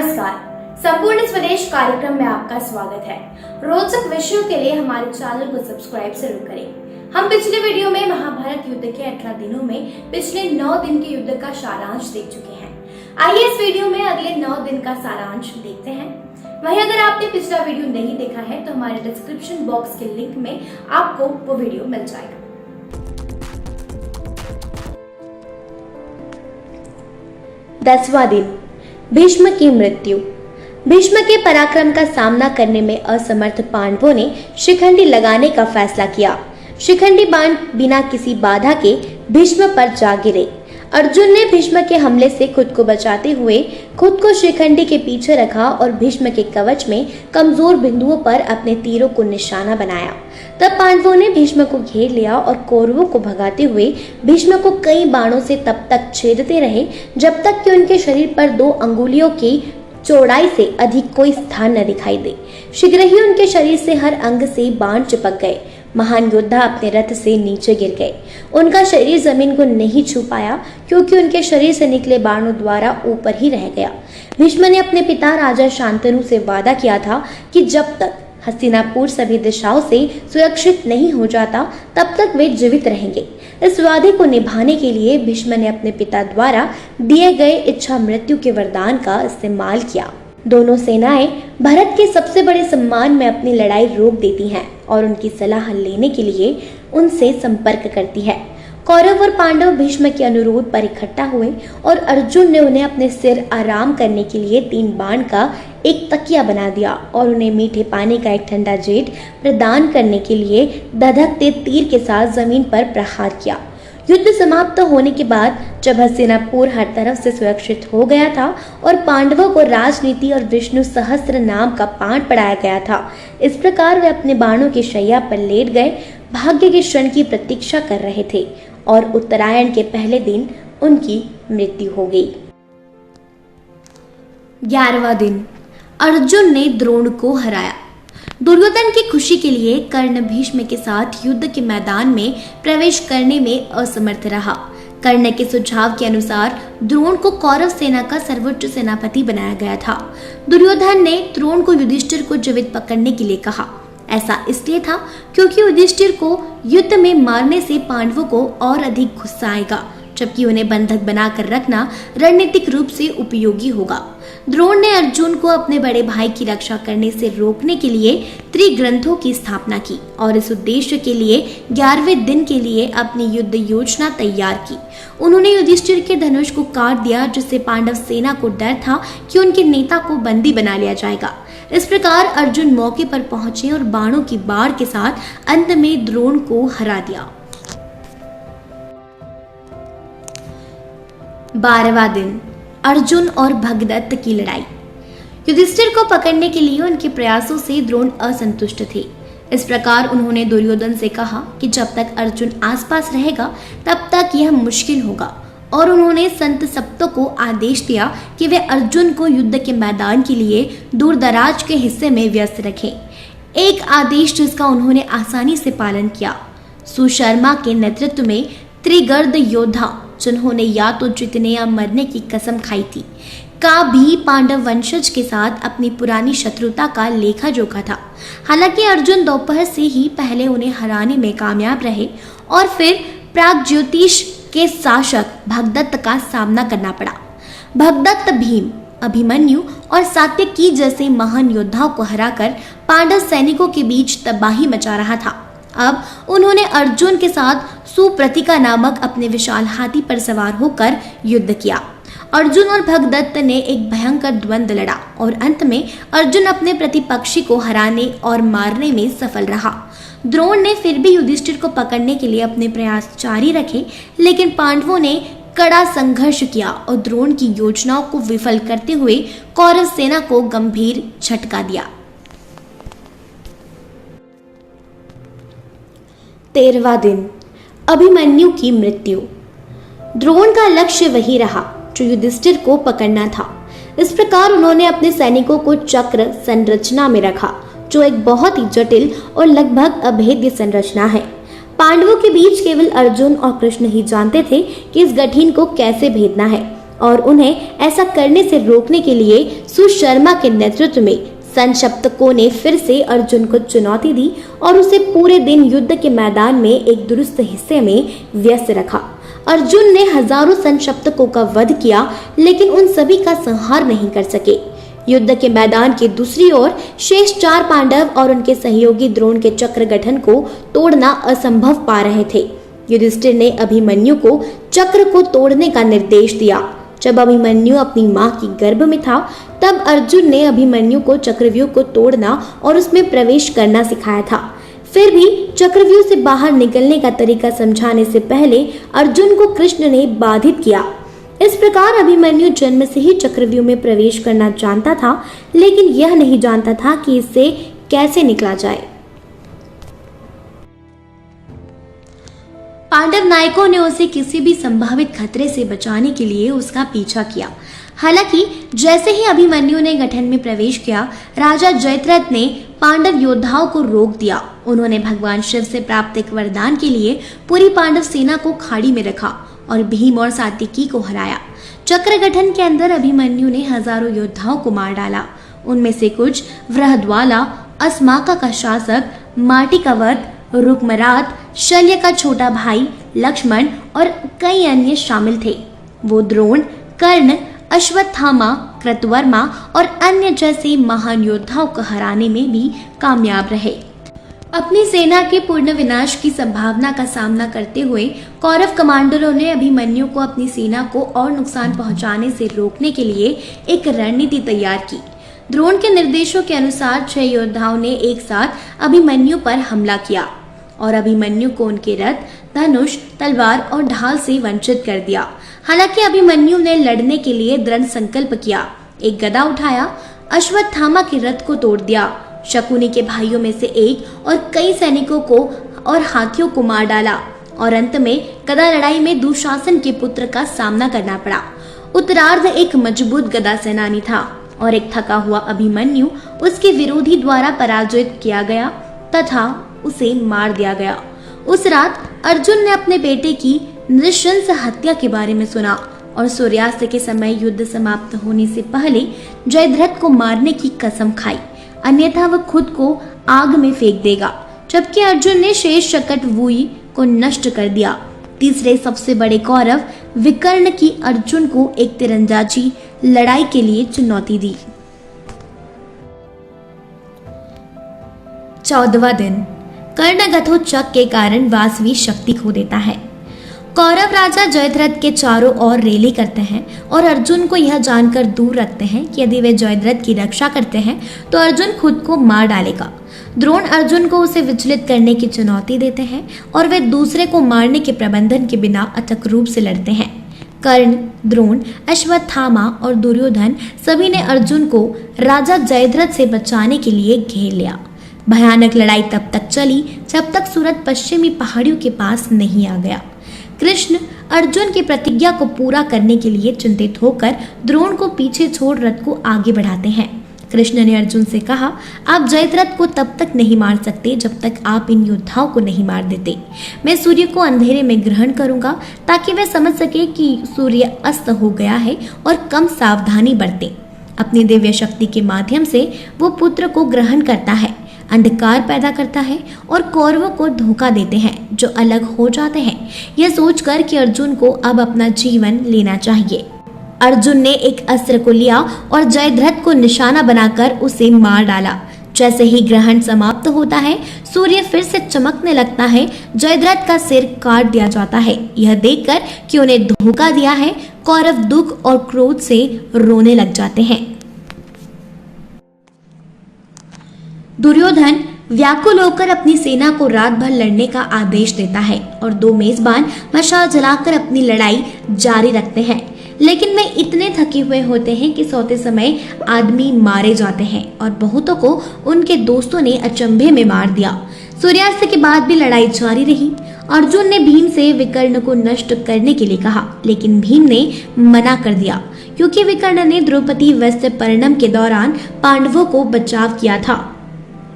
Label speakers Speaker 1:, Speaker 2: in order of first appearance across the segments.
Speaker 1: नमस्कार। संपूर्ण स्वदेश कार्यक्रम में आपका स्वागत है। रोचक विषयों के लिए हमारे चैनल को सब्सक्राइब जरूर करें। हम पिछले वीडियो में महाभारत युद्ध के 18 दिनों में पिछले 9 दिन के युद्ध का सारांश देख चुके हैं। आइए इस वीडियो में अगले 9 दिन का सारांश देखते हैं। वहीं अगर आपने पिछला वीडियो नहीं देखा है तो हमारे डिस्क्रिप्शन बॉक्स के लिंक में आपको वो वीडियो मिल जाएगा।
Speaker 2: 10वां दिन, भीष्म की मृत्यु। भीष्म के पराक्रम का सामना करने में असमर्थ पांडवों ने शिखंडी लगाने का फैसला किया। शिखंडी बाण बिना किसी बाधा के भीष्म पर जा गिरे। अर्जुन ने भीष्म के हमले से खुद को बचाते हुए खुद को शिखंडी के पीछे रखा और भीष्म के कवच में कमजोर बिंदुओं पर अपने तीरों को निशाना बनाया। तब पांडवों ने भीष्म को घेर लिया और कौरवों को भगाते हुए भीष्म को कई बाणों से तब तक छेदते रहे जब तक कि उनके शरीर पर 2 अंगुलियों की चौड़ाई से अधिक कोई स्थान न दिखाई दे। शीघ्र ही उनके शरीर से हर अंग से बाण चिपक गए। महान योद्धा अपने रथ से नीचे गिर गए। उनका शरीर जमीन को नहीं छू पाया क्योंकि उनके शरीर से निकले बाणों द्वारा ऊपर ही रह गया। भीष्म ने अपने पिता राजा शांतनु से वादा किया था कि जब तक हस्तिनापुर सभी दिशाओं से सुरक्षित नहीं हो जाता तब तक वे जीवित रहेंगे। इस वादे को निभाने के लिए भीष्म ने अपने पिता द्वारा दिए गए इच्छा मृत्यु के वरदान का इस्तेमाल किया। दोनों सेनाएं भारत के सबसे बड़े सम्मान में अपनी लड़ाई रोक देती हैं और उनकी सलाह लेने के लिए उनसे संपर्क करती है। कौरव और पांडव भीष्म के अनुरोध पर इकट्ठा हुए और अर्जुन ने उन्हें अपने सिर आराम करने के लिए 3 बाण का एक तकिया बना दिया और उन्हें मीठे पानी का एक ठंडा जेट प्रदान करने के लिए धधकते तीर के साथ जमीन पर प्रहार किया। युद्ध समाप्त होने के बाद जब हस्तिनापुर हर तरफ से सुरक्षित हो गया था और पांडवों को राजनीति और विष्णु सहस्त्र नाम का पाठ पढ़ाया गया था, इस प्रकार वे अपने बाणों की शैया पर लेट गए, भाग्य के क्षण की प्रतीक्षा कर रहे थे और उत्तरायण के पहले दिन उनकी मृत्यु हो गई।
Speaker 1: 11वां दिन, अर्जुन ने द्रोण को हराया। दुर्योधन की खुशी के लिए कर्ण भीष्म के साथ युद्ध के मैदान में प्रवेश करने में असमर्थ रहा। कर्ण के सुझाव के अनुसार द्रोण को कौरव सेना का सर्वोच्च सेनापति बनाया गया था। दुर्योधन ने द्रोण को युधिष्ठिर को जीवित पकड़ने के लिए कहा। ऐसा इसलिए था क्योंकि युधिष्ठिर को युद्ध में मारने से पांडवों को और अधिक गुस्सा आएगा, जबकि उन्हें बंधक बनाकर रखना रणनीतिक रूप से उपयोगी होगा। द्रोण ने अर्जुन को अपने बड़े भाई की रक्षा करने से रोकने के लिए त्रिग्रंथों की स्थापना की और इस उद्देश्य के लिए 11वें दिन के लिए अपनी युद्ध योजना तैयार की। उन्होंने युधिष्ठिर के धनुष को काट दिया, जिससे पांडव सेना को डर था कि उनके नेता को बंदी बना लिया जाएगा। इस प्रकार अर्जुन मौके पर पहुंचे और बाणों की बाढ़ के साथ अंत में द्रोण को हरा दिया। 12वां दिन, अर्जुन और भगदत्त की लड़ाई। युधिष्ठिर को पकड़ने के लिए उनके प्रयासों से द्रोण असंतुष्ट थे। इस प्रकार उन्होंने दुर्योधन से कहा कि जब तक अर्जुन आसपास रहेगा तब तक यह मुश्किल होगा और उन्होंने संत सप्तों को आदेश दिया कि वे अर्जुन को युद्ध के मैदान के लिए दूर दराज के हिस्से में व्यस्त रखें। एक आदेश जिसका उन्होंने आसानी से पालन किया। सुशर्मा के नेतृत्व में त्रिगर्द योद्धा, जिन्होंने या तो जीतने या मरने की कसम खाई थी, का भी पांडव वंशज के साथ अपनी पुरानी शत्रुता का लेखा जोखा था। हालांकि अर्जुन दोपहर से ही पहले उन्हें हराने में कामयाब रहे और फिर प्रागज्योतिष के शासक भगदत्त का सामना करना पड़ा। भगदत्त भीम, अभिमन्यु और सात्यकी जैसे महान योद्धाओं को हराकर पांडव सैनिकों के बीच तबाही मचा रहा था। अब उन्होंने अर्जुन के साथ सुप्रतिका नामक अपने विशाल हाथी पर सवार होकर युद्ध किया। अर्जुन और भगदत्त ने एक भयंकर द्वंद्व लड़ा और अंत में अर्जुन अपने प्रतिपक्षी को हराने और मारने में सफल रहा। द्रोण ने फिर भी युधिष्ठिर को पकड़ने के लिए अपने प्रयास जारी रखे, लेकिन पांडवों ने कड़ा संघर्ष किया और द्रोण की योजनाओं को विफल करते हुए कौरव सेना को गंभीर झटका दिया।
Speaker 2: 13वां दिन, अभिमन्यु की मृत्यु। द्रोण का लक्ष्य वही रहा जो युधिष्ठिर को पकड़ना था। इस प्रकार उन्होंने अपने सैनिकों को चक्र संरचना में रखा, जो एक बहुत ही जटिल और लगभग अभेद्य संरचना है। पांडवों के बीच केवल अर्जुन और कृष्ण ही जानते थे कि इस गठिन को कैसे भेदना है।
Speaker 1: और उन्हें ऐसा करने से रोकने के लिए सुशर्मा के नेतृत्व में संशप्तकों ने फिर से अर्जुन को चुनौती दी और उसे पूरे दिन युद्ध के मैदान में एक दुरुस्त हिस्से में व्यस्त रखा। अर्जुन ने हजारों संशप्तकों का वध किया, लेकिन उन सभी का संहार नहीं कर सके। युद्ध के मैदान की दूसरी ओर शेष 4 पांडव और उनके सहयोगी द्रोण के चक्र गठन को तोड़ना असंभव पा रहे थे। युधिष्ठिर ने अभिमन्यु को चक्र को तोड़ने का निर्देश दिया। जब अभिमन्यु अपनी मां की गर्भ में था, तब अर्जुन ने अभिमन्यु को चक्रव्यूह को तोड़ना और उसमें प्रवेश करना सिखाया था। फिर भी चक्रव्यूह से बाहर निकलने का तरीका समझाने से पहले अर्जुन को कृष्ण ने बाधित किया। इस प्रकार अभिमन्यु जन्म से ही चक्रव्यूह में प्रवेश करना जानता था, लेकिन यह नहीं जानता था कि इससे कैसे निकला जाए। पांडव नायकों ने उसे किसी भी संभावित खतरे से बचाने के लिए उसका पीछा किया। हालांकि जैसे ही अभिमन्यु ने गठन में प्रवेश किया, राजा जयद्रथ ने पांडव योद्धाओं को रोक दिया। उन्होंने भगवान शिव से प्राप्त एक वरदान के लिए पूरी पांडव सेना को खाड़ी में रखा और भीम और सात्विकी को हराया। चक्र गठन के अंदर अभिमन्यु ने हजारों योद्धाओं को मार डाला। उनमें से कुछ वृहद्वाला, अस्माका का शासक, माटी का वध, रुकमरात, शल्य का छोटा भाई लक्ष्मण और कई अन्य शामिल थे। वो द्रोण, कर्ण, अश्वत्थामा, कृतवर्मा और अन्य जैसे महान योद्धाओं को हराने में भी कामयाब रहे। अपनी सेना के पूर्ण विनाश की संभावना का सामना करते हुए कौरव कमांडरों ने अभिमन्यु को अपनी सेना को और नुकसान पहुंचाने से रोकने के लिए एक रणनीति तैयार की। द्रोण के निर्देशों के अनुसार 6 योद्धाओं ने एक साथ अभिमन्यु पर हमला किया और अभिमन्यु को उनके रथ, धनुष, तलवार और ढाल से वंचित कर दिया। हालांकि अभिमन्यु ने लड़ने के लिए दृढ़ संकल्प किया। एक गदा उठाया, अश्वत्थामा के रथ को तोड़ दिया, शकुनी के भाइयों में से एक और कई सैनिकों को और हाथियों को मार डाला और अंत में गदा लड़ाई में दुशासन के पुत्र का सामना करना पड़ा। उत्तरार्ध एक मजबूत गदा सेनानी था और एक थका हुआ अभिमन्यु उसके विरोधी द्वारा पराजित किया गया तथा उसे मार दिया गया। उस रात अर्जुन ने अपने बेटे की नृशंस हत्या के बारे में सुना और सूर्यास्त के समय युद्ध समाप्त होने से पहले जयद्रथ को मारने की कसम खाई, अन्यथा वह खुद को आग में फेंक देगा। जबकि अर्जुन ने शेष शकटवुई को नष्ट कर दिया। तीसरे सबसे बड़े कौरव विकर्ण की अर्जुन को एक तीरंदाजी लड़ाई के लिए चुनौती दी। 14वां दिन। कर्ण गथोचक के कारण वासवी शक्ति खो देता है। कौरव राजा जयद्रथ के चारों ओर रेली करते हैं और अर्जुन को यह जानकर दूर रखते हैं कि यदि वे जयद्रथ की रक्षा करते हैं तो अर्जुन खुद को मार डालेगा। द्रोण अर्जुन को उसे विचलित करने की चुनौती देते हैं और वे दूसरे को मारने के प्रबंधन के बिना अथक रूप से लड़ते हैं। कर्ण, द्रोण, अश्वत्थामा और दुर्योधन सभी ने अर्जुन को राजा जयद्रथ से बचाने के लिए घेर लिया। भयानक लड़ाई तब तक चली जब तक सूरज पश्चिमी पहाड़ियों के पास नहीं आ गया। कृष्ण अर्जुन की प्रतिज्ञा को पूरा करने के लिए चिंतित होकर द्रोण को पीछे छोड़ रथ को आगे बढ़ाते हैं। कृष्ण ने अर्जुन से कहा, आप जयद्रथ को तब तक नहीं मार सकते जब तक आप इन योद्धाओं को नहीं मार देते। मैं सूर्य को अंधेरे में ग्रहण करूंगा ताकि वे समझ सके कि सूर्य अस्त हो गया है और कम सावधानी बरतें। अपनी दिव्य शक्ति के माध्यम से वो पुत्र को ग्रहण करता है, अंधकार पैदा करता है और कौरवों को धोखा देते हैं जो अलग हो जाते हैं, यह सोचकर कि अर्जुन को अब अपना जीवन लेना चाहिए। अर्जुन ने एक अस्त्र को लिया और जयद्रथ को निशाना बनाकर उसे मार डाला। जैसे ही ग्रहण समाप्त होता है, सूर्य फिर से चमकने लगता है। जयद्रथ का सिर काट दिया जाता है। यह देखकर कि उन्हें धोखा दिया है, कौरव दुख और क्रोध से रोने लग जाते हैं। दुर्योधन व्याकुल होकर अपनी सेना को रात भर लड़ने का आदेश देता है और 2 मेजबान मशाल जलाकर अपनी लड़ाई जारी रखते हैं। लेकिन वे इतने थके हुए होते हैं कि सोते समय आदमी मारे जाते हैं और बहुतों को उनके दोस्तों ने अचंभे में मार दिया। सूर्यास्त के बाद भी लड़ाई जारी रही। अर्जुन ने भीम से विकर्ण को नष्ट करने के लिए कहा, लेकिन भीम ने मना कर दिया क्योंकि विकर्ण ने द्रौपदी वस्त्रपर्णम के दौरान पांडवों को बचाव किया था।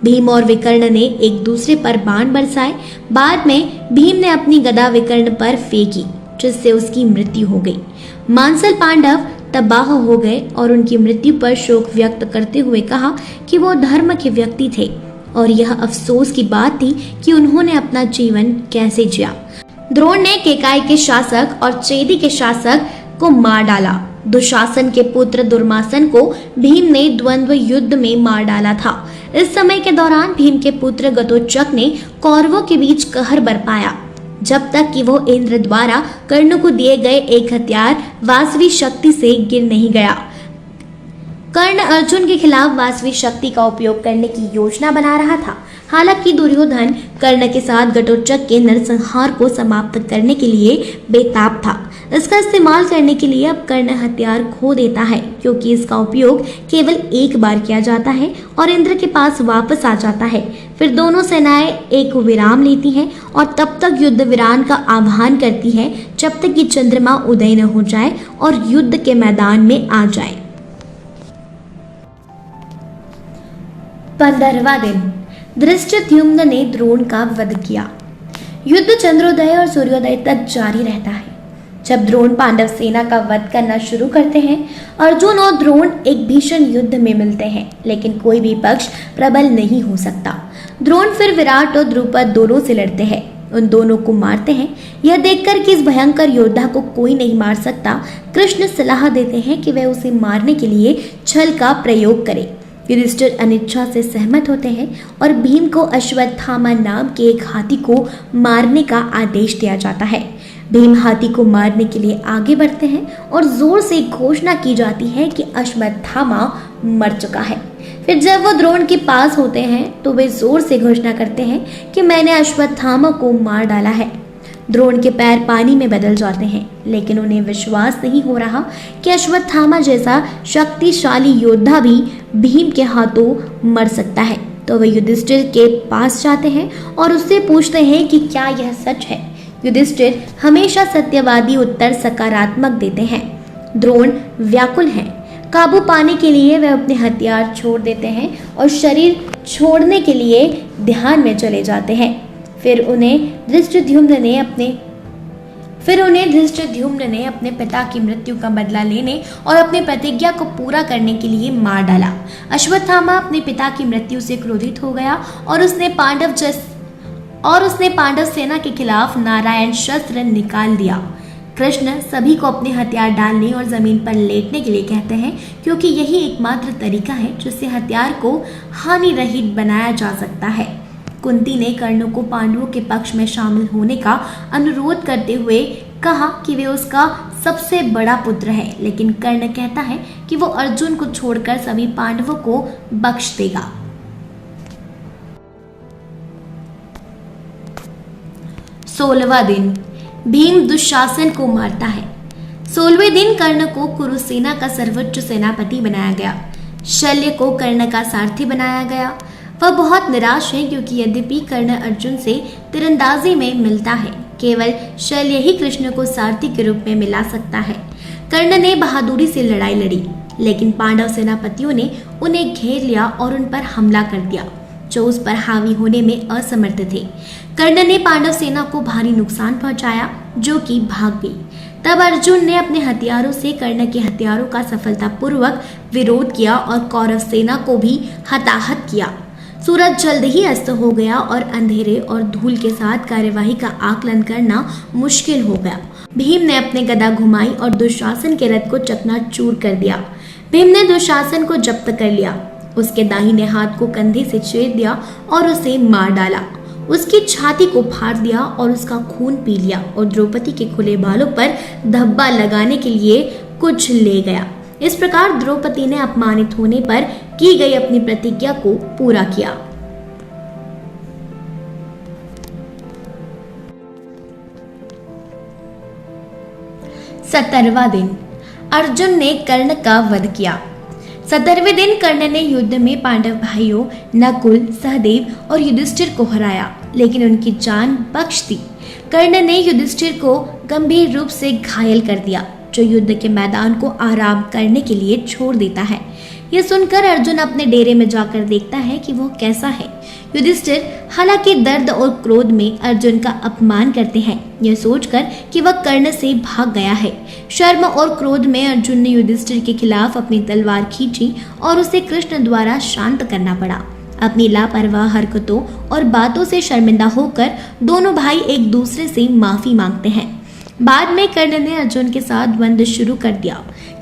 Speaker 1: भीम और विकर्ण ने एक दूसरे पर बाण बरसाए। बाद में भीम ने अपनी गदा विकर्ण पर फेंकी जिससे उसकी मृत्यु हो गई। मांसल पांडव तबाह हो गए और उनकी मृत्यु पर शोक व्यक्त करते हुए कहा कि वो धर्म के व्यक्ति थे और यह अफसोस की बात थी कि उन्होंने अपना जीवन कैसे जिया। द्रोण ने केकाई के शासक और चेदी के शासक को मार डाला। दुशासन के पुत्र दुर्मासन को भीम ने द्वंद्व युद्ध में मार डाला था। इस समय के दौरान भीम के पुत्र घटोत्कच ने कौरवों के बीच कहर बरपाया जब तक कि वो इंद्र द्वारा कर्ण को दिए गए एक हथियार वासवी शक्ति से गिर नहीं गया। कर्ण अर्जुन के खिलाफ वासवी शक्ति का उपयोग करने की योजना बना रहा था। हालांकि दुर्योधन कर्ण के साथ घटोत्कच के नरसंहार को समाप्त करने के लिए बेताब था। इसका इस्तेमाल करने के लिए अब कर्ण हथियार खो देता है क्योंकि इसका उपयोग केवल एक बार किया जाता है और इंद्र के पास वापस आ जाता है। फिर दोनों सेनाएं एक विराम लेती हैं और तब तक युद्ध विराम का आह्वान करती है जब तक कि चंद्रमा उदय न हो जाए और युद्ध के मैदान में आ जाए। 15वां दिन धृष्टद्युम्न ने द्रोण का वध किया। युद्ध चंद्रोदय और सूर्योदय तक जारी रहता है। जब द्रोण पांडव सेना का वध करना शुरू करते हैं, अर्जुन और द्रोण एक भीषण युद्ध में मिलते हैं, लेकिन कोई भी पक्ष प्रबल नहीं हो सकता। द्रोण फिर विराट और द्रुपद दोनों से लड़ते हैं, उन दोनों को मारते हैं। यह देखकर कि इस भयंकर योद्धा को कोई नहीं मार सकता, कृष्ण सलाह देते हैं कि वह उसे मारने के लिए छल का प्रयोग करे। युधिष्ठिर अनिच्छा से सहमत होते हैं और भीम को अश्वत्थामा नाम के एक हाथी को मारने का आदेश दिया जाता है। भीम हाथी को मारने के लिए आगे बढ़ते हैं और जोर से घोषणा की जाती है कि अश्वत्थामा मर चुका है। फिर जब वो द्रोण के पास होते हैं तो वे जोर से घोषणा करते हैं कि मैंने अश्वत्थामा को मार डाला है। द्रोण के पैर पानी में बदल जाते हैं, लेकिन उन्हें विश्वास नहीं हो रहा कि अश्वत्थामा जैसा शक्तिशाली योद्धा भी भीम के हाथों मर सकता है। तो वे युधिष्ठिर के पास जाते हैं और उससे पूछते हैं कि क्या यह सच है। युधिष्ठिर हमेशा सत्यवादी उत्तर सकारात्मक देते हैं। द्रोण व्याकुल हैं। काबू पाने के लिए वे अपने हथियार छोड़ देते हैं और शरीर छोड़ने के लिए ध्यान में चले जाते हैं। फिर उन्हें धृष्टद्युम्न ने अपने पिता की मृत्यु का बदला लेने और अपने प्रतिज्ञा को पूरा करने के लिए मार डाला। अश्वत्थामा अपने पिता की मृत्यु से क्रोधित हो गया और उसने पांडव सेना के खिलाफ नारायण शस्त्र निकाल दिया। कृष्ण सभी को अपने हथियार डालने और जमीन पर लेटने के लिए कहते हैं क्योंकि यही एकमात्र तरीका है जिससे हथियार को हानि रहित बनाया जा सकता है। कुंती ने कर्ण को पांडवों के पक्ष में शामिल होने का अनुरोध करते हुए कहा कि वे उसका सबसे बड़ा पुत्र है, लेकिन कर्ण कहता है कि वो अर्जुन को छोड़कर सभी पांडवों को बख्श देगा। सोलहवां दिन भीम दुशासन को मारता है। 16वें दिन कर्ण को कुरुसेना का सर्वोच्च सेनापति बनाया गया। शल्य को कर्ण का सारथी बनाया गया। वह बहुत निराश है क्योंकि यद्यपि कर्ण अर्जुन से तीरंदाजी में मिलता है, केवल शल्य ही कृष्ण को सारथी के रूप में मिला सकता है। कर्ण ने बहादुरी से लड़ाई लड़ी, लेकिन पांडव सेनापतियों ने उन्हें घेर लिया और उन पर हमला कर दिया, जो उस पर हावी होने में असमर्थ थे। कर्ण ने पांडव सेना को भारी नुकसान पहुंचाया, जो कि भाग गई। तब अर्जुन ने अपने हथियारों से कर्ण के हथियारों का सफलतापूर्वक विरोध किया और कौरव सेना को भी हताहत किया। सूरज जल्द ही अस्त हो गया और अंधेरे और धूल के साथ कार्यवाही का आकलन करना मुश्किल हो गया। भीम ने अपने गदा घुमाई और दुशासन के रथ को चकनाचूर कर दिया। भीम ने दुशासन को जब्त कर लिया, उसके दाहिने हाथ को कंधे से चीर दिया और उसे मार डाला। उसकी छाती को फाड़ दिया और उसका खून पी लिया और द्रौपदी के खुले बालों पर धब्बा लगाने के लिए कुछ ले गया। इस प्रकार द्रौपदी ने अपमानित होने पर की गई अपनी प्रतिज्ञा को पूरा किया। सत्रहवां दिन अर्जुन ने कर्ण का वध किया। 17वें दिन कर्ण ने युद्ध में पांडव भाइयों नकुल, सहदेव और युधिष्ठिर को हराया, लेकिन उनकी जान बख्श दी। कर्ण ने युधिष्ठिर को गंभीर रूप से घायल कर दिया, जो युद्ध के मैदान को आराम करने के लिए छोड़ देता है। यह सुनकर अर्जुन अपने डेरे में जाकर देखता है कि वो कैसा है, युधिष्ठिर हालांकि दर्द और क्रोध में अर्जुन का अपमान करते हैं, यह सोचकर कि वह कर्ण से भाग गया है। शर्म और क्रोध में अर्जुन ने युधिष्ठिर के खिलाफ अपनी तलवार खींची और उसे कृष्ण द्वारा शांत करना पड़ा। अपनी लापरवाह हरकतों और बातों से शर्मिंदा होकर दोनों भाई एक दूसरे से माफी मांगते हैं। बाद में कर्ण ने अर्जुन के साथ द्वंद्व शुरू कर दिया।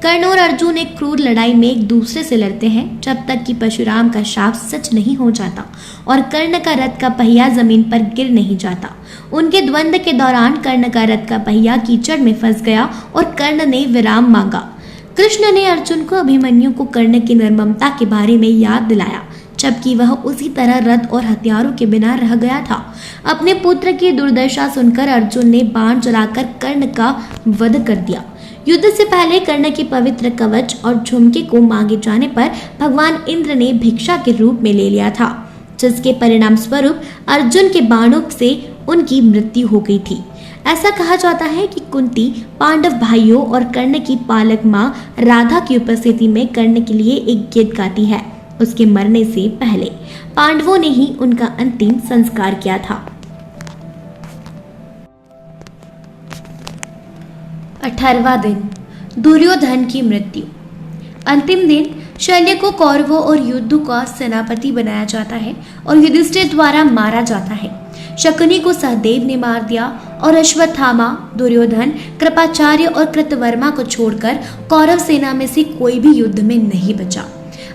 Speaker 1: कर्ण और अर्जुन एक क्रूर लड़ाई में एक दूसरे से लड़ते हैं जब तक कि परशुराम का शाप सच नहीं हो जाता और कर्ण का रथ का पहिया जमीन पर गिर नहीं जाता। उनके द्वंद्व के दौरान कर्ण का रथ का पहिया कीचड़ में फंस गया और कर्ण ने विराम मांगा। कृष्ण ने अर्जुन को अभिमन्यु को कर्ण की निर्ममता के बारे में याद दिलाया, जबकि वह उसी तरह रथ और हथियारों के बिना रह गया था। अपने पुत्र की दुर्दशा सुनकर अर्जुन ने बाण चलाकर कर्ण का वध कर दिया। युद्ध से पहले कर्ण के पवित्र कवच और झुमके को मांगे जाने पर भगवान इंद्र ने भिक्षा के रूप में ले लिया था, जिसके परिणाम स्वरूप अर्जुन के बाणों से उनकी मृत्यु हो गई थी। ऐसा कहा जाता है कि कुंती पांडव भाइयों और कर्ण की पालक माँ राधा की उपस्थिति में कर्ण के लिए एक गीत गाती है। उसके मरने से पहले पांडवों ने ही उनका अंतिम संस्कार किया था। 18वां दिन, दुर्योधन की मृत्यु। अंतिम दिन शल्य को कौरवों और युद्ध का सेनापति बनाया जाता है और युधिष्ठिर द्वारा मारा जाता है। शकुनी को सहदेव ने मार दिया और अश्वत्थामा, दुर्योधन, कृपाचार्य और कृतवर्मा को छोड़कर कौरव सेना में से कोई भी युद्ध में नहीं बचा।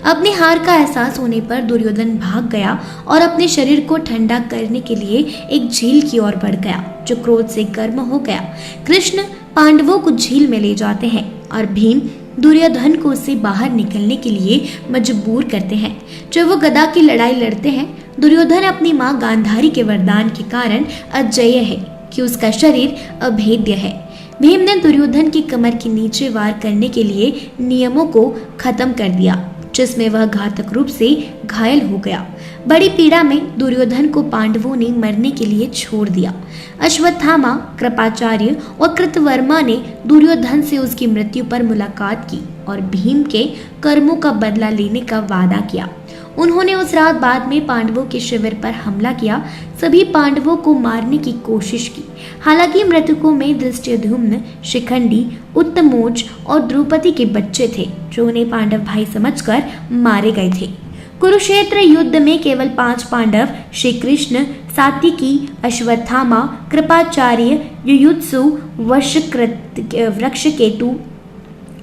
Speaker 1: अपनी हार का एहसास होने पर दुर्योधन भाग गया और अपने शरीर को ठंडा करने के लिए एक झील की ओर बढ़ गया, जो क्रोध से गर्म हो गया। कृष्ण पांडवों को झील में ले जाते हैं और भीम दुर्योधन को उससे बाहर निकलने के लिए मजबूर करते हैं। जब वो गदा की लड़ाई लड़ते हैं, दुर्योधन अपनी मां गांधारी के वरदान के कारण अजेय है कि उसका शरीर अभेद्य है। भीम ने दुर्योधन की कमर के नीचे वार करने के लिए नियमों को खत्म कर दिया, जिसमें वह घातक रूप से घायल हो गया। बड़ी पीड़ा में दुर्योधन को पांडवों ने मरने के लिए छोड़ दिया। अश्वत्थामा, कृपाचार्य और कृतवर्मा ने दुर्योधन से उसकी मृत्यु पर मुलाकात की और भीम के कर्मों का बदला लेने का वादा किया। उन्होंने उस रात बाद में पांडवों के शिविर पर हमला किया, सभी पांडवों को मारने की कोशिश की। हालांकि मृतकों में धृष्टद्युम्न, शिखंडी, उत्तमोज और द्रौपदी के बच्चे थे, जो उन्हें पांडव भाई समझकर मारे गए थे। कुरुक्षेत्र युद्ध में केवल 5 पांडव श्री कृष्ण, सात्विकी, अश्वत्थामा, कृपाचार्य, युयुत्सु, वृक्षकेतु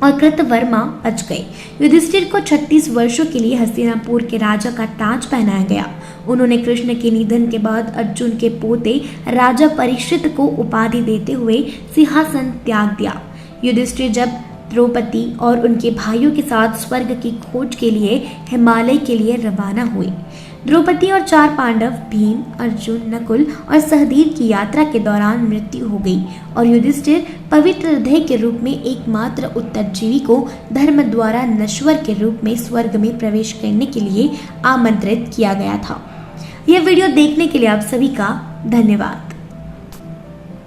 Speaker 1: और कृतवर्मा बच गए। युधिष्ठिर को 36 वर्षों के लिए हस्तिनापुर के राजा का ताज पहनाया गया। उन्होंने कृष्ण के निधन के बाद अर्जुन के पोते राजा परीक्षित को उपाधि देते हुए सिंहासन त्याग दिया। युधिष्ठिर जब द्रौपदी और उनके भाइयों के साथ स्वर्ग की खोज के लिए हिमालय के लिए रवाना हुए। द्रौपदी और 4 पांडव भीम, अर्जुन, नकुल और सहदेव की यात्रा के दौरान मृत्यु हो गई और युधिष्ठिर पवित्र हृदय के रूप में एकमात्र उत्तरजीवी को धर्म द्वारा नश्वर के रूप में स्वर्ग में प्रवेश करने के लिए आमंत्रित किया गया था। यह वीडियो देखने के लिए आप सभी का धन्यवाद।